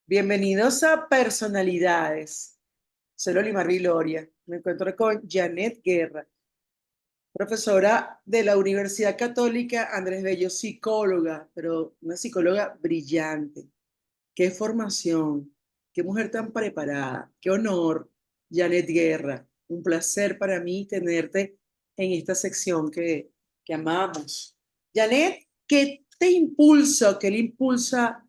Bienvenidos a Personalidades. Soy Lolimar Viloria. Me encuentro con Janet Guerra, profesora de la Universidad Católica Andrés Bello, psicóloga, pero una psicóloga brillante. Qué formación, qué mujer tan preparada, qué honor, Janet Guerra. Un placer para mí tenerte en esta sección que amamos. Janet, ¿qué te impulsa, qué le impulsa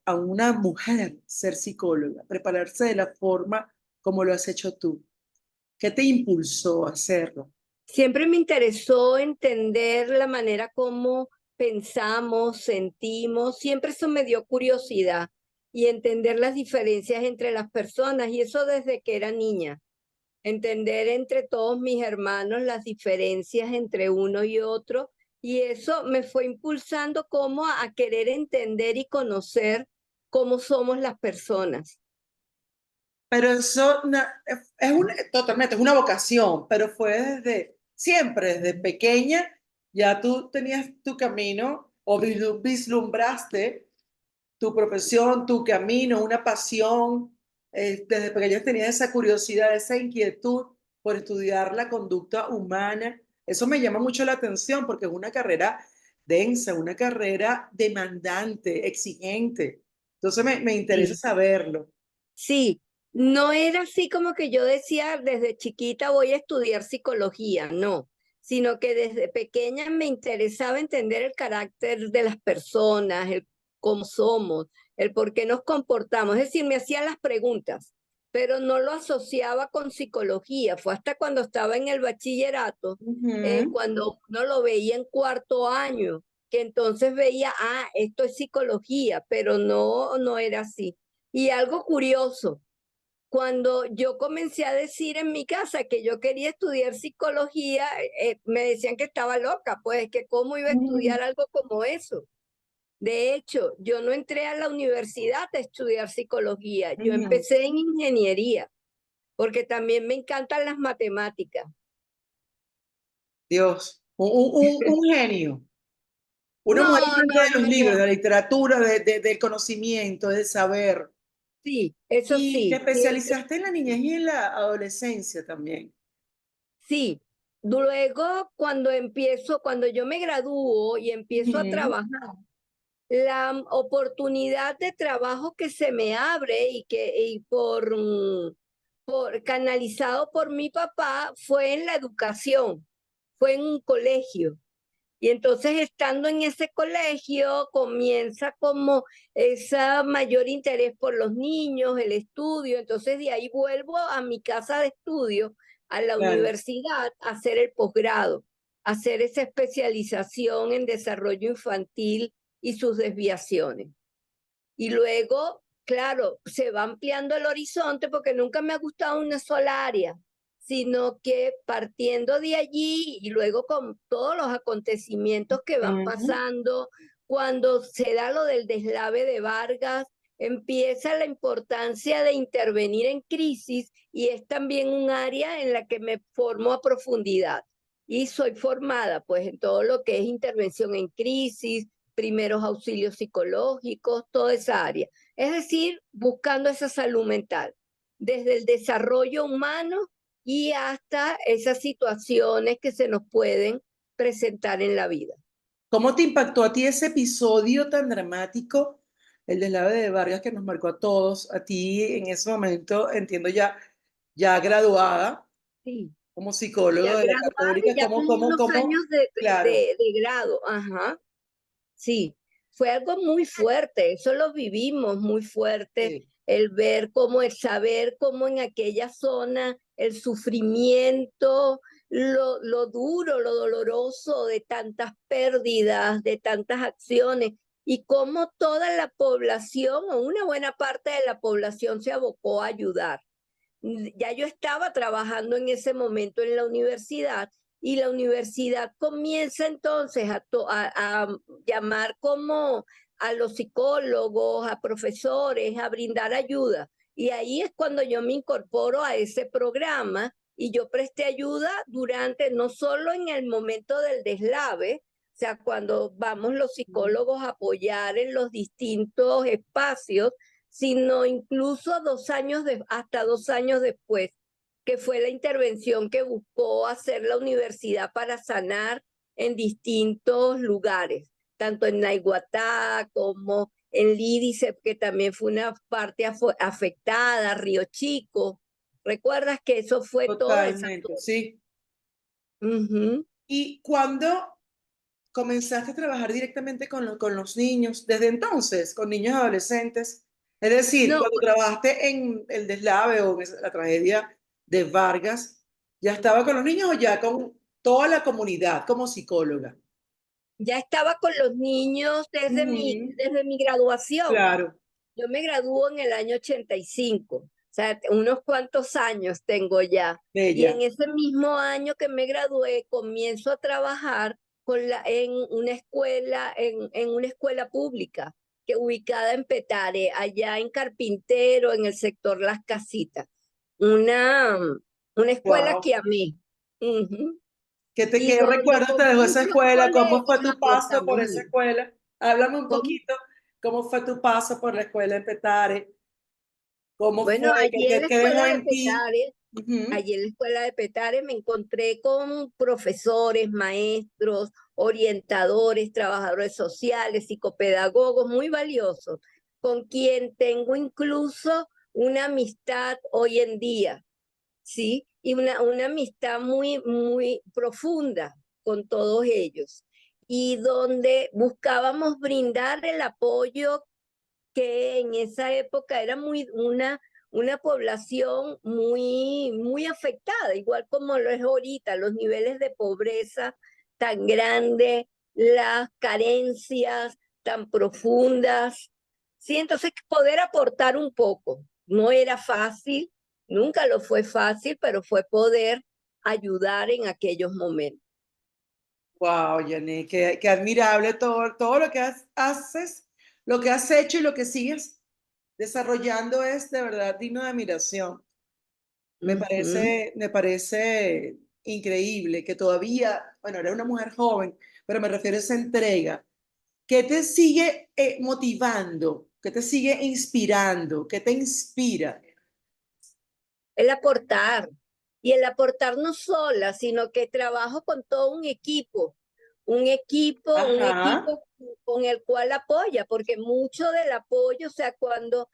a una mujer ser psicóloga, prepararse de la forma como lo has hecho tú? ¿Qué te impulsó a hacerlo? Siempre me interesó entender la manera como pensamos, sentimos, siempre eso me dio curiosidad y entender las diferencias entre las personas, y eso desde que era niña, entender entre todos mis hermanos las diferencias entre uno y otro, y eso me fue impulsando como a querer entender y conocer cómo somos las personas. Pero eso totalmente, es una vocación, pero fue desde siempre, desde pequeña, ya tú tenías tu camino o vislumbraste tu profesión, tu camino, una pasión. Desde pequeños tenías esa curiosidad, esa inquietud por estudiar la conducta humana. Eso me llama mucho la atención porque es una carrera densa, una carrera demandante, exigente. Entonces me interesa Sí. saberlo. Sí, no era así como que yo decía desde chiquita voy a estudiar psicología, no, sino que desde pequeña me interesaba entender el carácter de las personas, el cómo somos, el por qué nos comportamos. Es decir, me hacía las preguntas, pero no lo asociaba con psicología. Fue hasta cuando estaba en el bachillerato, Ujú. cuando uno lo veía en cuarto año, que entonces veía, esto es psicología, pero no era así. Y algo curioso, cuando yo comencé a decir en mi casa que yo quería estudiar psicología, me decían que estaba loca, pues que cómo iba a Mm. estudiar algo como eso. De hecho, yo no entré a la universidad a estudiar psicología, yo Ujú. empecé en ingeniería, porque también me encantan las matemáticas. Dios, un genio. Una mujer No, amante no, de los no, libros, de no. la literatura, del conocimiento, del saber. Sí, eso Y te sí, siempre. especializaste en la niñez y en la adolescencia también. Sí, luego cuando yo me gradúo y empiezo a Ujú. trabajar, la oportunidad de trabajo que se me abre por canalizado por mi papá fue en la educación, fue en un colegio. Y entonces estando en ese colegio comienza como ese mayor interés por los niños, el estudio. Entonces de ahí vuelvo a mi casa de estudio, a la Claro. universidad, a hacer el posgrado, a hacer esa especialización en desarrollo infantil y sus desviaciones. Y luego, claro, se va ampliando el horizonte porque nunca me ha gustado una sola área, sino que partiendo de allí y luego con todos los acontecimientos que van Ujú. pasando, cuando se da lo del deslave de Vargas, empieza la importancia de intervenir en crisis, y es también un área en la que me formo a profundidad. Y soy formada pues en todo lo que es intervención en crisis, primeros auxilios psicológicos, toda esa área. Es decir, buscando esa salud mental, desde el desarrollo humano y hasta esas situaciones que se nos pueden presentar en la vida. ¿Cómo te impactó a ti ese episodio tan dramático, el deslave de Vargas que nos marcó a todos, a ti en ese momento, entiendo ya graduada Sí, como ya psicólogo de la graduada y Católica, ya con unos años claro, de grado, ajá, sí, fue algo muy fuerte, eso lo vivimos muy fuerte, sí, el ver cómo, el saber cómo en aquella zona el sufrimiento, lo duro, lo doloroso de tantas pérdidas, de tantas acciones, y cómo toda la población o una buena parte de la población se abocó a ayudar. Ya yo estaba trabajando en ese momento en la universidad, y la universidad comienza entonces a llamar como a los psicólogos, a profesores, a brindar ayuda. Y ahí es cuando yo me incorporo a ese programa, y yo presté ayuda durante, no solo en el momento del deslave, O sea, cuando vamos los psicólogos a apoyar en los distintos espacios, sino incluso hasta 2 años después, que fue la intervención que buscó hacer la universidad para sanar en distintos lugares, tanto en Naiguatá como en Lídice, que también fue una parte afectada, Río Chico. ¿Recuerdas que eso fue toda esa Totalmente, zona? sí. Ujú. ¿Y cuándo comenzaste a trabajar directamente con los niños? Desde entonces, con niños y adolescentes. Es decir, No, cuando trabajaste en el deslave o en la tragedia de Vargas, ¿ya estaba con los niños o ya con toda la comunidad como psicóloga? ya estaba con los niños Ujú, desde mi graduación. claro, Yo me graduó en el año 85, o sea, unos cuantos años tengo ya. Y en bella. ese mismo año que me gradué, comienzo a trabajar en una escuela pública que ubicada en Petare, allá en Carpintero, en el sector Las Casitas. Una, una escuela Wow. que amé. Ujú. Y ¿Qué donde recuerdos te con dejó esa muchos escuela? ¿Cómo fue colegas tu paso aportamos por esa mucho. escuela? Háblame un ¿Cómo? poquito, ¿cómo fue tu paso por la escuela en Petare? ¿Cómo Bueno, fue? ¿Qué dejó en ti? Ujú. allí en la escuela de Petare me encontré con profesores, maestros, orientadores, trabajadores sociales, psicopedagogos muy valiosos, con quien tengo incluso una amistad hoy en día, ¿sí? Y una amistad muy, muy profunda con todos ellos. Y donde buscábamos brindar el apoyo que en esa época era una población muy, muy afectada, igual como lo es ahorita, los niveles de pobreza tan grandes, las carencias tan profundas. Sí, entonces poder aportar un poco. No era fácil, nunca lo fue fácil, pero fue poder ayudar en aquellos momentos. Wow, Janet, qué admirable todo lo que haces, lo que has hecho y lo que sigues desarrollando es de verdad digno de admiración. Ujú. Me parece increíble que todavía, bueno, eres una mujer joven, pero me refiero a esa entrega. ¿Qué te sigue motivando? ¿Qué te sigue inspirando? ¿Qué te inspira? El aportar. Y el aportar no sola, sino que trabajo con todo un Ajá. equipo con el cual apoya, porque mucho del apoyo, o sea, cuando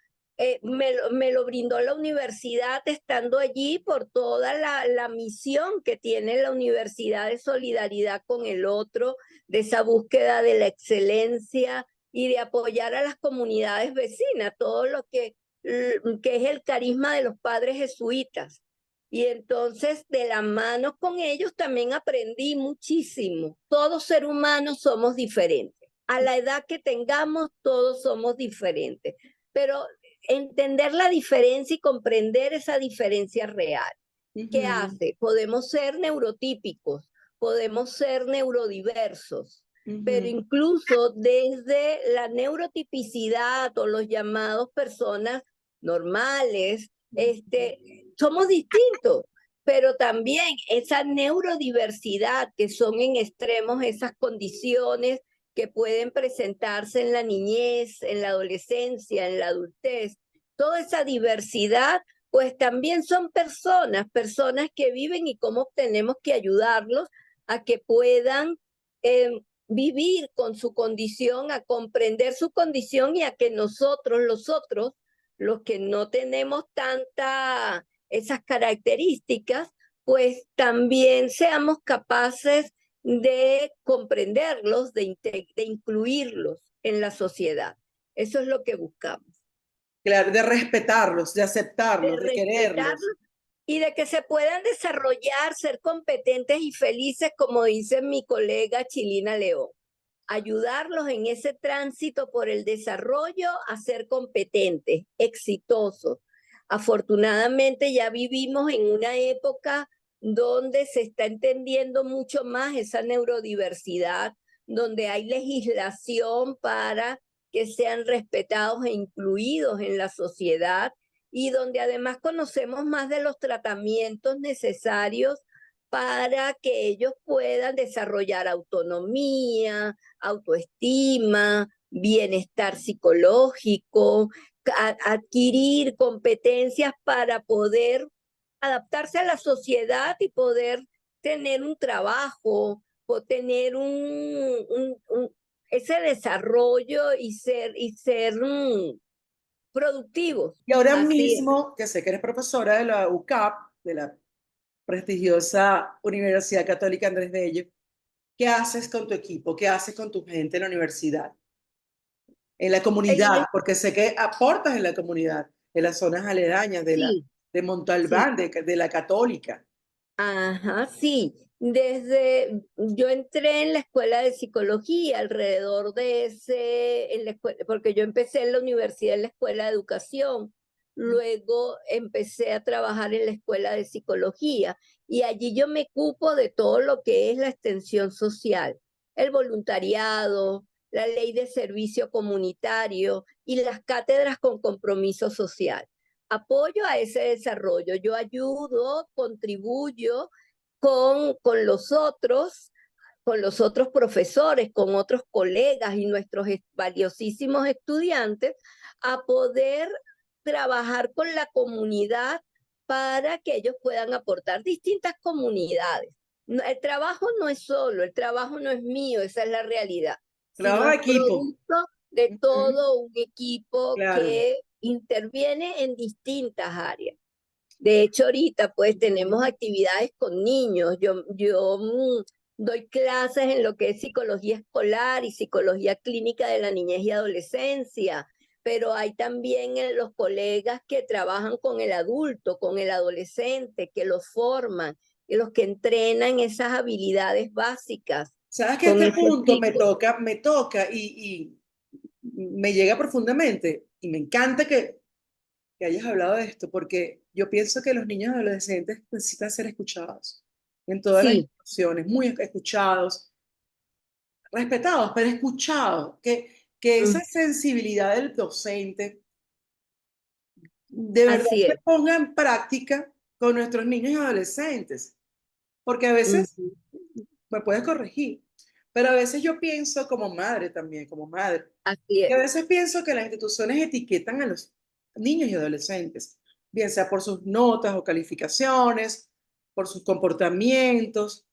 me lo brindó la universidad estando allí por toda la misión que tiene la universidad de solidaridad con el otro, de esa búsqueda de la excelencia y de apoyar a las comunidades vecinas, todo lo que es el carisma de los padres jesuitas. Y entonces, de la mano con ellos también aprendí muchísimo. Todos ser humanos somos diferentes. A la edad que tengamos, todos somos diferentes. Pero entender la diferencia y comprender esa diferencia real. ¿Qué Ujú, hace? Podemos ser neurotípicos, podemos ser neurodiversos, pero ujú. incluso desde la neurotipicidad o los llamados personas normales, somos distintos, pero también esa neurodiversidad que son en extremos esas condiciones que pueden presentarse en la niñez, en la adolescencia, en la adultez, toda esa diversidad pues también son personas que viven y cómo tenemos que ayudarlos a que puedan vivir con su condición, a comprender su condición y a que nosotros, los otros, los que no tenemos tanta esas características, pues también seamos capaces de comprenderlos, de incluirlos en la sociedad. Eso es lo que buscamos, Claro, de respetarlos, de de aceptarlos, de quererlos. respetarlos y de que se puedan desarrollar, ser competentes y felices, como dice mi colega Chilina León. Ayudarlos en ese tránsito por el desarrollo a ser competentes, exitosos. Afortunadamente ya vivimos en una época donde se está entendiendo mucho más esa neurodiversidad, donde hay legislación para que sean respetados e incluidos en la sociedad y donde además conocemos más de los tratamientos necesarios para que ellos puedan desarrollar autonomía, autoestima, bienestar psicológico, adquirir competencias para poder adaptarse a la sociedad y poder tener un trabajo o tener ese desarrollo y ser productivos. Y ahora Así es. mismo, que sé que eres profesora de la UCAP, de la prestigiosa Universidad Católica Andrés Bello, ¿qué haces con tu equipo? ¿Qué haces con tu gente en la universidad? En la En comunidad, el- porque sé que aportas en la comunidad, en las zonas aledañas sí, de sí. Montalbán, de la Católica. Ajá, sí. Yo entré en la escuela de psicología alrededor de porque yo empecé en la universidad, en la escuela de educación, luego empecé a trabajar en la escuela de psicología y allí yo me ocupo de todo lo que es la extensión social, el voluntariado, la ley de servicio comunitario y las cátedras con compromiso social. Apoyo a ese desarrollo. Yo ayudo, contribuyo con con los otros profesores, con otros colegas y nuestros valiosísimos estudiantes a poder trabajar con la comunidad para que ellos puedan aportar distintas comunidades. El trabajo no es solo, el trabajo no es mío, esa es la realidad, sino Trabajo de es equipo. producto de Ujú. todo un equipo Claro. que interviene en distintas áreas. De hecho, ahorita pues tenemos actividades con niños. Yo doy clases en lo que es psicología escolar y psicología clínica de la niñez y adolescencia, pero hay también los colegas que trabajan con el adulto, con el adolescente, que los forman, y los que entrenan esas habilidades básicas. Sabes que Son este esos punto chicos. me toca y me llega profundamente y me encanta que hayas hablado de esto, porque yo pienso que los niños y adolescentes necesitan ser escuchados en todas las Sí, instituciones, muy escuchados, respetados, pero escuchados, que esa mm, sensibilidad del docente de verdad así se es. ponga en práctica con nuestros niños y adolescentes, porque a veces, Ujú, me puedes corregir, pero a veces yo pienso como madre también, como madre, así y a es. veces pienso que las instituciones etiquetan a los niños y adolescentes, bien sea por sus notas o calificaciones, por sus comportamientos.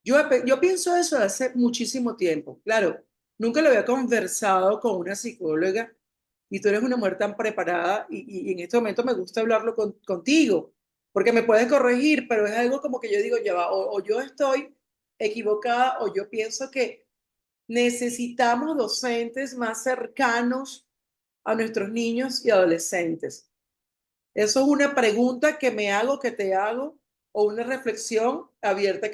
Yo pienso eso hace muchísimo tiempo. Claro, nunca lo había conversado con una psicóloga y tú eres una mujer tan preparada y en este momento me gusta hablarlo contigo, porque me puedes corregir, pero es algo como que yo digo, ya va, o yo estoy equivocada o yo pienso que necesitamos docentes más cercanos a nuestros niños y adolescentes. Eso es una pregunta que me hago, que te hago, o una reflexión abierta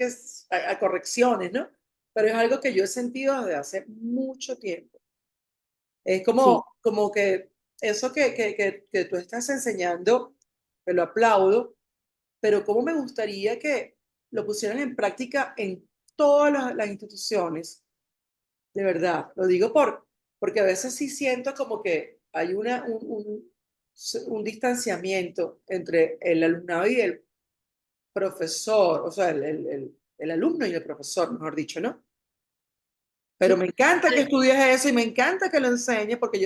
a correcciones, ¿no? Pero es algo que yo he sentido desde hace mucho tiempo. Es Sí, como que eso que tú estás enseñando, te lo aplaudo, pero cómo me gustaría que lo pusieran en práctica en todas las instituciones, de verdad. Lo digo porque a veces sí siento como que hay un distanciamiento entre el alumnado y el profesor, o sea, el alumno y el profesor, mejor dicho, ¿no? Pero sí. me encanta que estudies eso y me encanta que lo enseñes porque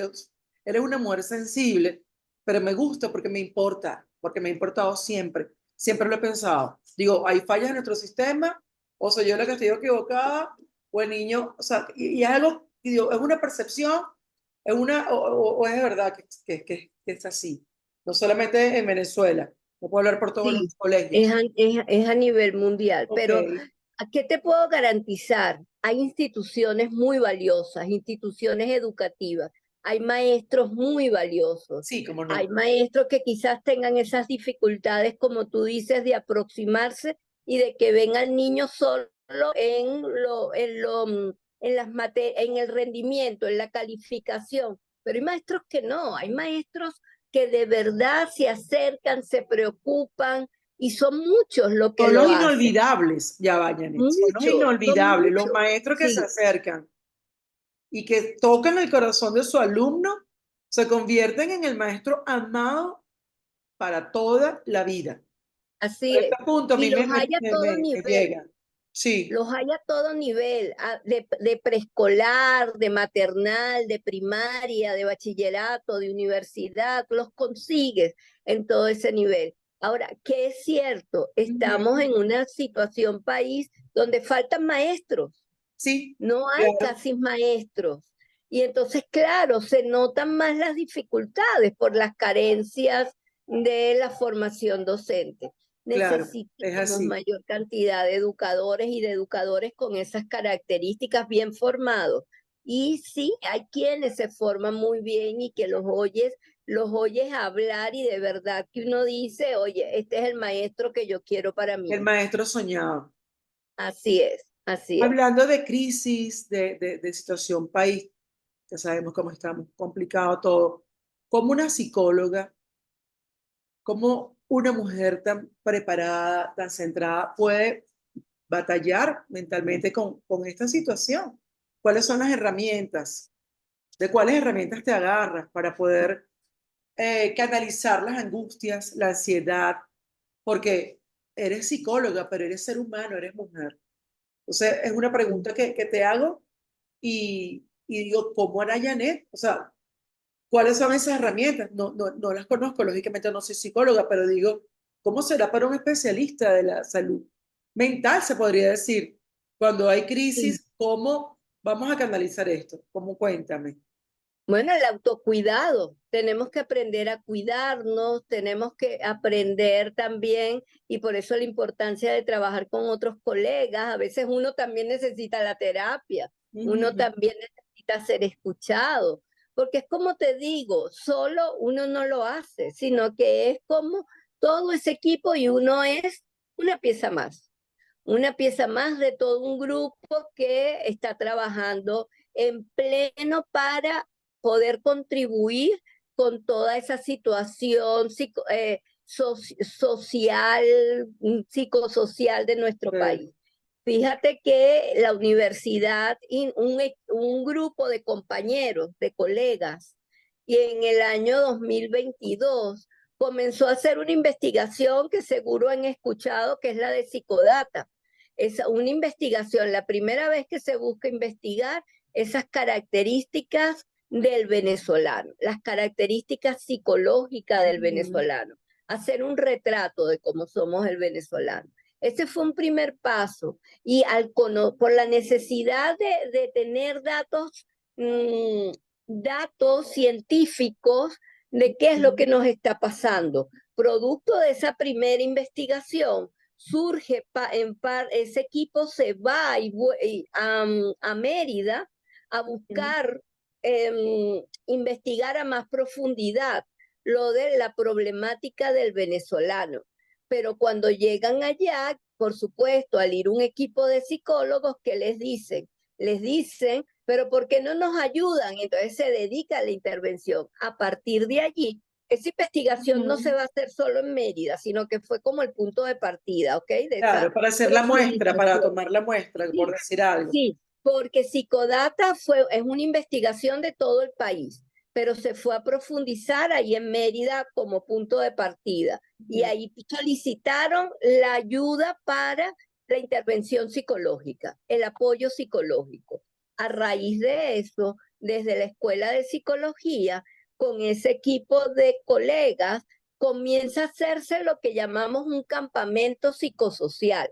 eres una mujer sensible, pero me gusta porque me importa, porque me ha importado siempre, siempre lo he pensado. Digo, hay fallas en nuestro sistema, o soy yo la que estoy equivocada, o el niño, o sea, y es algo, y digo, es una percepción, o es de verdad que es así. No solamente en Venezuela, no puedo hablar por todos Sí, los colegios. es a nivel mundial, Ok, pero ¿a qué te puedo garantizar? Hay instituciones muy valiosas, instituciones educativas, hay maestros muy valiosos, sí, cómo hay no. maestros que quizás tengan esas dificultades, como tú dices, de aproximarse y de que ven al niño solo en el rendimiento, en la calificación, pero hay maestros que no, hay maestros que de verdad se acercan, se preocupan y son muchos los que Son los lo hacen. inolvidables, ya vayan, son los Muchos, son inolvidables, los muchos. maestros que se Sí, acercan y que tocan el corazón de su alumno, se convierten en el maestro amado para toda la vida. así Por este es. punto a Y mí los hay a todo me nivel. llega. Sí, Los hay a todo nivel, de preescolar, de maternal, de primaria, de bachillerato, de universidad, los consigues en todo ese nivel. Ahora, ¿qué es cierto? Estamos ujú, en una situación país donde faltan maestros, sí, no hay claro, casi maestros. Y entonces, claro, se notan más las dificultades por las carencias de la formación docente. claro, es Necesitamos así. mayor cantidad de educadores y de educadores con esas características bien formados. Y sí, hay quienes se forman muy bien y que los oyes hablar y de verdad que uno dice, oye, este es el maestro que yo quiero para El mí. maestro soñado. Así es, así es. Hablando de crisis, de situación país, ya sabemos cómo estamos, complicado todo. Como una psicóloga, como una mujer tan preparada, tan centrada, puede batallar mentalmente con esta situación. ¿Cuáles son las herramientas? ¿De cuáles herramientas te agarras para poder canalizar las angustias, la ansiedad? Porque eres psicóloga, pero eres ser humano, eres mujer. Entonces, es una pregunta que te hago y digo, ¿cómo hará Janet? O sea, ¿cuáles son esas herramientas? No las conozco, lógicamente no soy psicóloga, pero digo, ¿cómo será para un especialista de la salud mental, se podría decir? Cuando hay Sí. crisis, ¿cómo vamos a canalizar esto? ¿Cómo? Cuéntame. Bueno, el autocuidado. Tenemos que aprender a cuidarnos, tenemos que aprender también, y por eso la importancia de trabajar con otros colegas. A veces uno también necesita la terapia, uno Ujú. también necesita ser escuchado, porque es como te digo, solo uno no lo hace, sino que es como todo ese equipo y uno es una pieza más de todo un grupo que está trabajando en pleno para poder contribuir con toda esa situación social, psicosocial de nuestro Eh, país. Fíjate que la universidad y un grupo de compañeros, de colegas, y en el año 2022 comenzó a hacer una investigación que seguro han escuchado, que es la de Psicodata. Es una investigación, la primera vez que se busca investigar esas características del venezolano, las características psicológicas del ujú. venezolano, hacer un retrato de cómo somos el venezolano. Ese fue un primer paso y por la necesidad de tener datos científicos de qué es lo que nos está pasando. Producto de esa primera investigación, surge ese equipo se va a Mérida a buscar investigar a más profundidad lo de la problemática del venezolano. Pero cuando llegan allá, por supuesto, al ir un equipo de psicólogos que les dicen, pero ¿por qué no nos ayudan? Entonces se dedica a la intervención. A partir de allí, esa investigación no se Ujú. va a hacer solo en Mérida, sino que fue como el punto de partida, ¿ok? De esa Claro, para hacer la muestra, para profundización. tomar la muestra, por Sí, decir algo. sí, porque es una investigación de todo el país, pero se fue a profundizar ahí en Mérida como punto de partida. Y Ujú. ahí solicitaron la ayuda para la intervención psicológica, el apoyo psicológico. A raíz de eso, desde la Escuela de Psicología, con ese equipo de colegas, comienza a hacerse lo que llamamos un campamento psicosocial.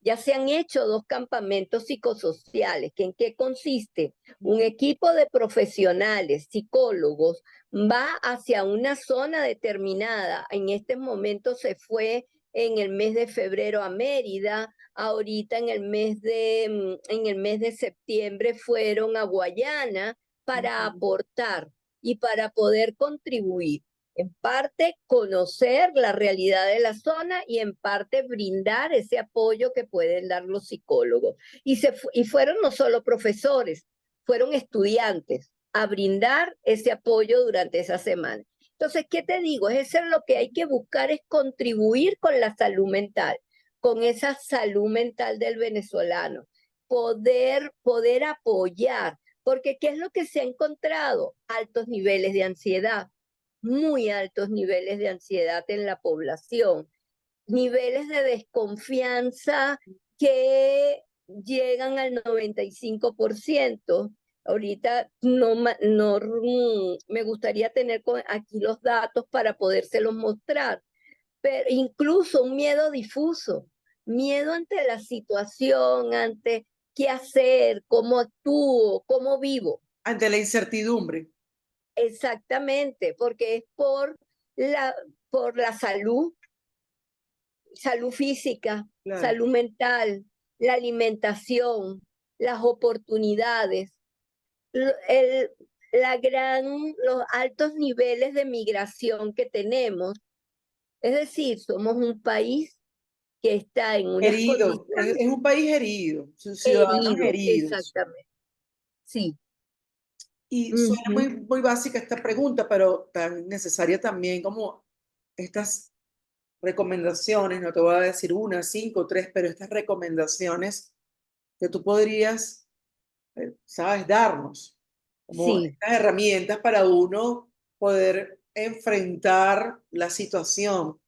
Ya se han hecho 2 campamentos psicosociales, que en qué consiste. Un equipo de profesionales, psicólogos, va hacia una zona determinada. En este momento se fue en el mes de febrero a Mérida, ahorita en el mes de septiembre fueron a Guayana para Ujú. aportar y para poder contribuir. En parte conocer la realidad de la zona y en parte brindar ese apoyo que pueden dar los psicólogos. Y fueron no solo profesores, fueron estudiantes a brindar ese apoyo durante esa semana. Entonces, ¿qué te digo? Eso es lo que hay que buscar, es contribuir con la salud mental, con esa salud mental del venezolano, poder apoyar, porque ¿qué es lo que se ha encontrado? Altos niveles de ansiedad, muy altos niveles de ansiedad en la población. niveles de desconfianza que llegan al 95%. Ahorita me gustaría tener aquí los datos para podérselos mostrar, pero incluso un miedo difuso, miedo ante la situación, ante qué hacer, cómo actúo, cómo vivo. Ante la incertidumbre. Exactamente, porque es por la salud física, Claro. salud mental, la alimentación, las oportunidades, el, los altos niveles de migración que tenemos. Es decir, somos un país que está en unas Herido, condiciones es un país herido, sus ciudadanos herido, heridos. exactamente. Sí. Y suena Ujú. muy básica esta pregunta, pero tan necesaria también como estas recomendaciones, no te voy a decir una, cinco, tres, pero estas recomendaciones que tú podrías, sabes, darnos, como Sí. estas herramientas para uno poder enfrentar la situación.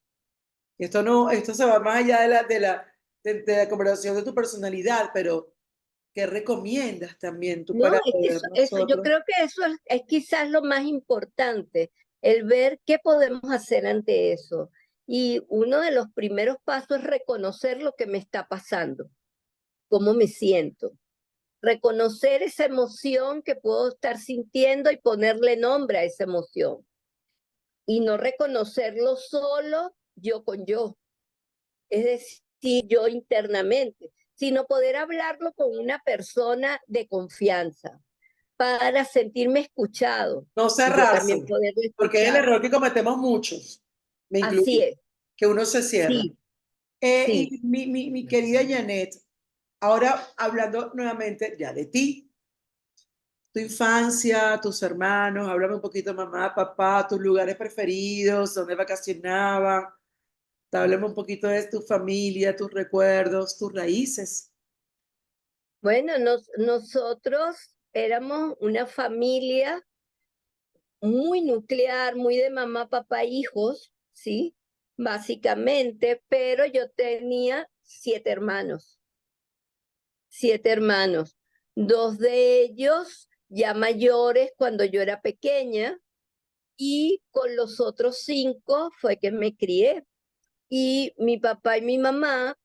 Y esto no, esto se va más allá de la conversación de tu personalidad, pero ¿qué recomiendas también tú No, para es que poder yo nosotros? creo que eso es quizás lo más importante, el ver qué podemos hacer ante eso. Y uno de los primeros pasos es reconocer lo que me está pasando, cómo me siento, reconocer esa emoción que puedo estar sintiendo y ponerle nombre a esa emoción. Y no reconocerlo solo yo con yo, es decir, yo internamente, sino poder hablarlo con una persona de confianza para sentirme escuchado No y yo cerrarse, también poderle porque es el escuchar. error que cometemos muchos, me Así incluyo, es, que uno se cierra. sí, sí. Y mi querida Janet, ahora hablando nuevamente ya de ti, tu infancia, tus hermanos, háblame un poquito, mamá, papá, tus lugares preferidos, dónde vacacionaban, háblame un poquito de tu familia, tus recuerdos, tus raíces. Bueno, nosotros éramos una familia muy nuclear, muy de mamá, papá, hijos, ¿sí? Básicamente, pero yo tenía 7 hermanos, 7 hermanos. 2 de ellos ya mayores cuando yo era pequeña y con los otros 5 fue que me crié. Y mi papá y mi mamá,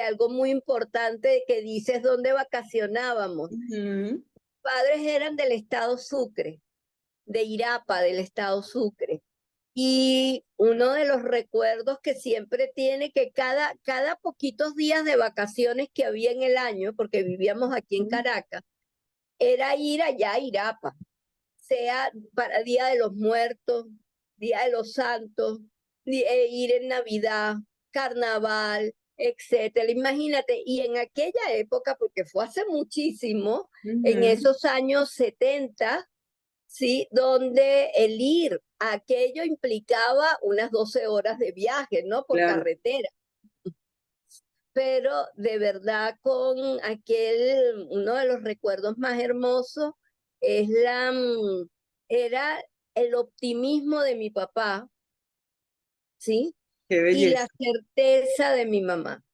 algo muy importante que dices dónde vacacionábamos. Ujú. Padres eran del estado Sucre, de Irapa, del estado Sucre. Y uno de los recuerdos que siempre tiene que cada poquitos días de vacaciones que había en el año, porque vivíamos aquí en Caracas, era ir allá a Irapa, sea para Día de los Muertos, Día de los Santos, ir en Navidad, Carnaval, etcétera. Imagínate, y en aquella época, porque fue hace muchísimo, en Ujú. esos años 70, ¿sí? Donde el ir a aquello implicaba unas 12 horas de viaje, ¿no? Por Claro, carretera. Pero de verdad uno de los recuerdos más hermosos es era el optimismo de mi papá, ¿sí? qué Y la belleza. certeza de mi mamá.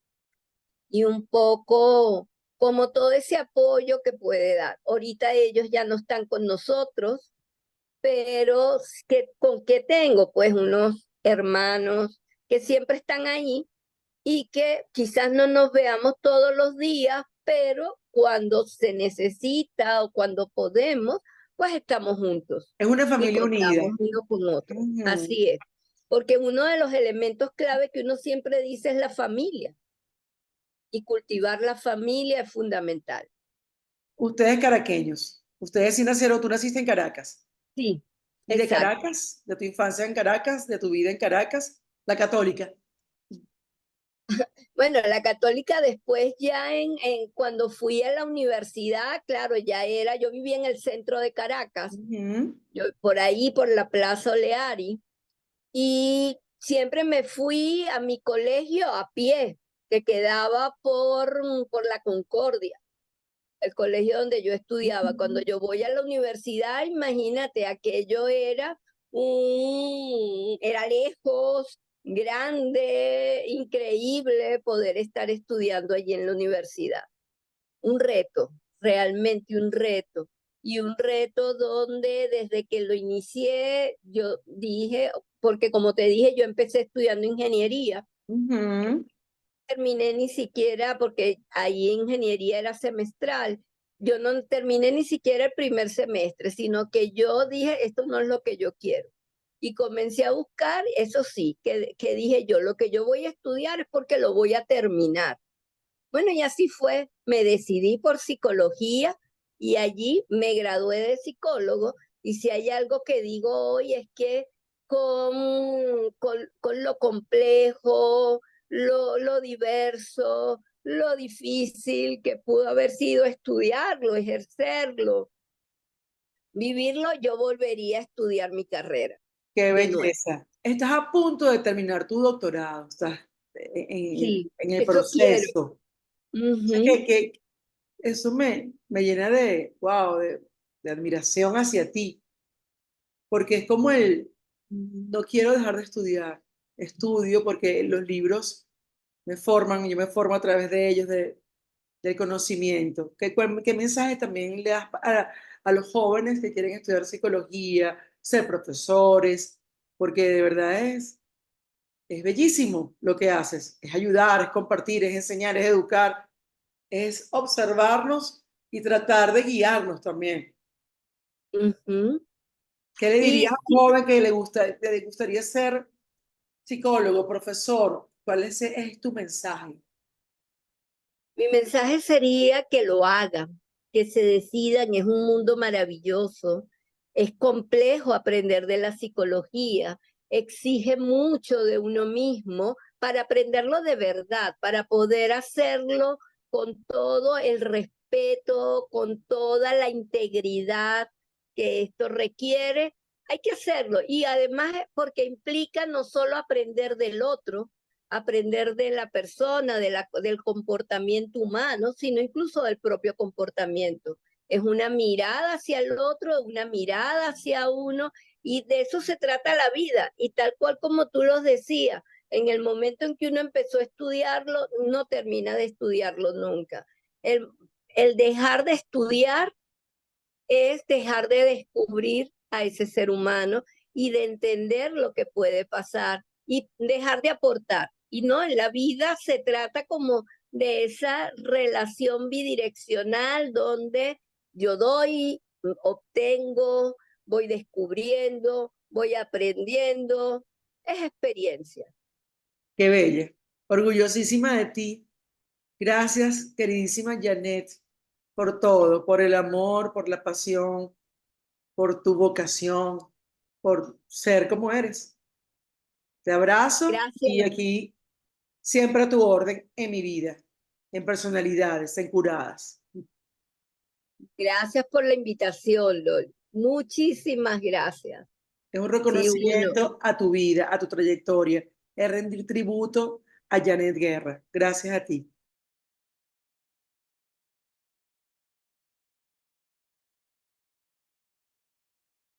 Y un poco como todo ese apoyo que puede dar. Ahorita ellos ya no están con nosotros, pero ¿con qué tengo? Pues unos hermanos que siempre están ahí y que quizás no nos veamos todos los días, pero cuando se necesita o cuando podemos, pues estamos juntos Es una y familia unida. contamos uno con otro. Ujú. Así es, porque uno de los elementos clave que uno siempre dice es la familia y cultivar la familia es fundamental. Ustedes caraqueños, ustedes sí nacieron, tú naciste en Caracas. Sí, ¿Y de exacto. Caracas? ¿De tu infancia en Caracas? ¿De tu vida en Caracas? La católica. Bueno, la católica después ya cuando fui a la universidad, claro, yo vivía en el centro de Caracas, Ujú. yo por ahí, por la Plaza Oleari, y siempre me fui a mi colegio a pie, que quedaba por la Concordia, el colegio donde yo estudiaba. Cuando Ujú. yo voy a la universidad, imagínate, aquello era lejos, grande, increíble poder estar estudiando allí en la universidad. Un reto, realmente un reto. Y un reto donde desde que lo inicié, yo dije, porque como te dije, yo empecé estudiando ingeniería, Ujú. terminé ni siquiera, porque ahí ingeniería era semestral, yo no terminé ni siquiera el primer semestre, sino que yo dije, esto no es lo que yo quiero. Y comencé a buscar, eso sí, que dije yo, lo que yo voy a estudiar es porque lo voy a terminar. Bueno, y así fue, me decidí por psicología y allí me gradué de psicólogo. Y si hay algo que digo hoy es que con lo complejo, lo diverso, lo difícil que pudo haber sido estudiarlo, ejercerlo, vivirlo, yo volvería a estudiar mi carrera Qué de nuevo. belleza. Estás a punto de terminar tu doctorado, estás Sí, en el eso quiero. proceso. O sea, Ujú, que eso me llena de, wow, de admiración hacia ti, porque es como no quiero dejar de estudiar, estudio porque los libros me forman, yo me formo a través de ellos, del conocimiento. ¿Qué mensaje también le das a los jóvenes que quieren estudiar psicología, ser profesores? Porque de verdad es bellísimo lo que haces, es ayudar, es compartir, es enseñar, es educar, es observarnos y tratar de guiarnos también. ujú. ¿Qué le Sí, dirías a un joven que le gustaría ser psicólogo, profesor? ¿Cuál es tu mensaje? mi mensaje sería que lo hagan, que se decidan, es un mundo maravilloso, es complejo aprender de la psicología, exige mucho de uno mismo para aprenderlo de verdad, para poder hacerlo con todo el respeto, con toda la integridad que esto requiere. Hay que hacerlo y además porque implica no solo aprender del otro, aprender de la persona, del comportamiento humano, sino incluso del propio comportamiento. Es una mirada hacia el otro, una mirada hacia uno, y de eso se trata la vida. Y tal cual como tú lo decías, en el momento en que uno empezó a estudiarlo, no termina de estudiarlo nunca. El, el dejar de estudiar es dejar de descubrir a ese ser humano y de entender lo que puede pasar y dejar de aportar. Y no, en la vida se trata como de esa relación bidireccional donde yo doy, obtengo, voy descubriendo, voy aprendiendo. Es experiencia. Qué bella. Orgullosísima de ti. Gracias, queridísima Janet, por todo, por el amor, por la pasión, por tu vocación, por ser como eres. Te abrazo y Gracias, aquí siempre a tu orden en mi vida, en personalidades, en curadas. gracias por la invitación, Lol. Muchísimas gracias. Es un Sí, uno. reconocimiento a tu vida, a tu trayectoria, es rendir tributo a Janet Guerra. Gracias a ti.